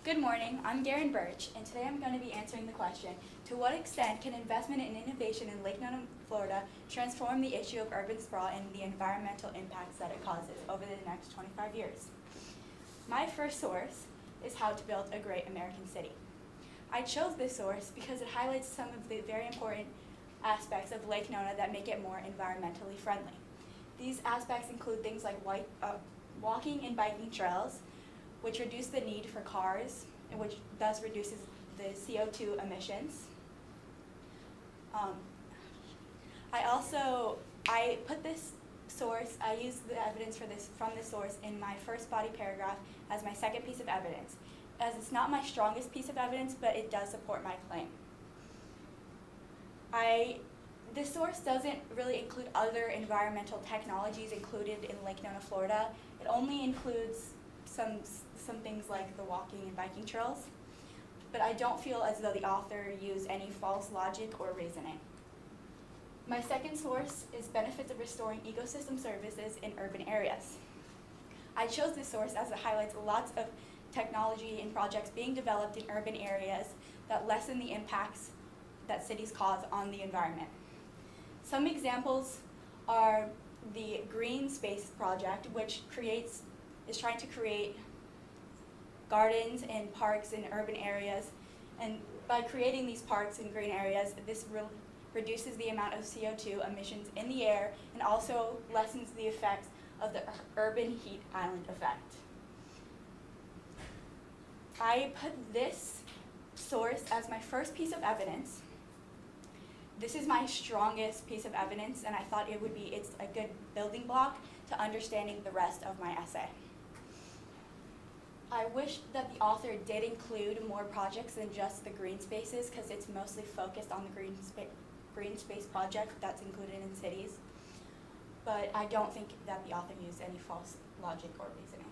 Good morning, I'm Garen Birch, and today I'm going to be answering the question, to what extent can investment in innovation in Lake Nona, Florida transform the issue of urban sprawl and the environmental impacts that it causes over the next 25 years? My first source is How to Build a Great American City. I chose this source because it highlights some of the very important aspects of Lake Nona that make it more environmentally friendly. These aspects include things like walking and biking trails, which reduce the need for cars, and which thus reduces the CO2 emissions. I put this source, I used the evidence from this source in my first body paragraph as my second piece of evidence, as it's not my strongest piece of evidence, but it does support my claim. This source doesn't really include other environmental technologies included in Lake Nona, Florida. It only includes some things like the walking and biking trails, but I don't feel as though the author used any false logic or reasoning. My second source is benefits of restoring ecosystem services in urban areas. I chose this source as it highlights lots of technology and projects being developed in urban areas that lessen the impacts that cities cause on the environment. Some examples are the Green Space Project, which is trying to create gardens and parks in urban areas, and by creating these parks and green areas, this reduces the amount of CO2 emissions in the air and also lessens the effects of the urban heat island effect. I put this source as my first piece of evidence. This is my strongest piece of evidence, and I thought it's a good building block to understanding the rest of my essay. I wish that the author did include more projects than just the green spaces, because it's mostly focused on the green space project that's included in cities. But I don't think that the author used any false logic or reasoning.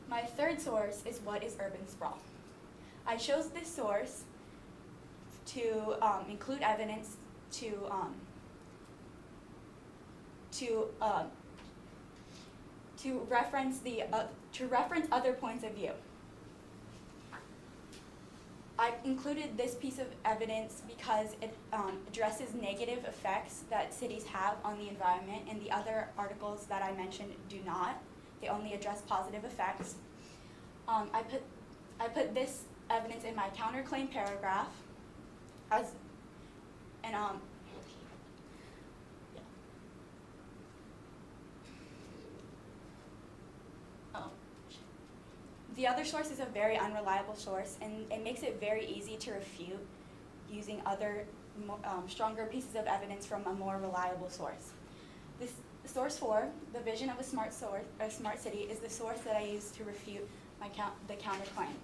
My third source is what is urban sprawl. I chose this source to include evidence to reference other points of view. I included this piece of evidence because it addresses negative effects that cities have on the environment, and the other articles that I mentioned do not. They only address positive effects. I put this evidence in my counterclaim paragraph The other source is a very unreliable source, and it makes it very easy to refute using other stronger pieces of evidence from a more reliable source. Source 4, the vision of a smart city, is the source that I use to refute the counterclaim.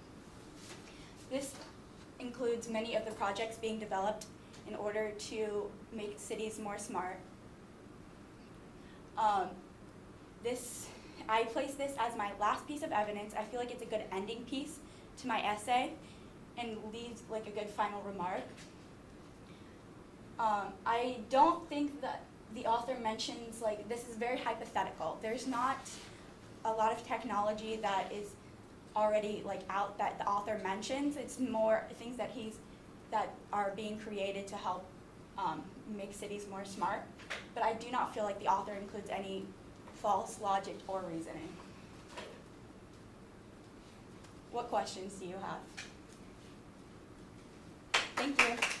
This includes many of the projects being developed in order to make cities more smart. I place this as my last piece of evidence. I feel like it's a good ending piece to my essay and leaves like a good final remark. I don't think that the author mentions, this is very hypothetical. There's not a lot of technology that is already out that the author mentions. It's more things that are being created to help make cities more smart. But I do not feel like the author includes any false logic or reasoning. What questions do you have? Thank you.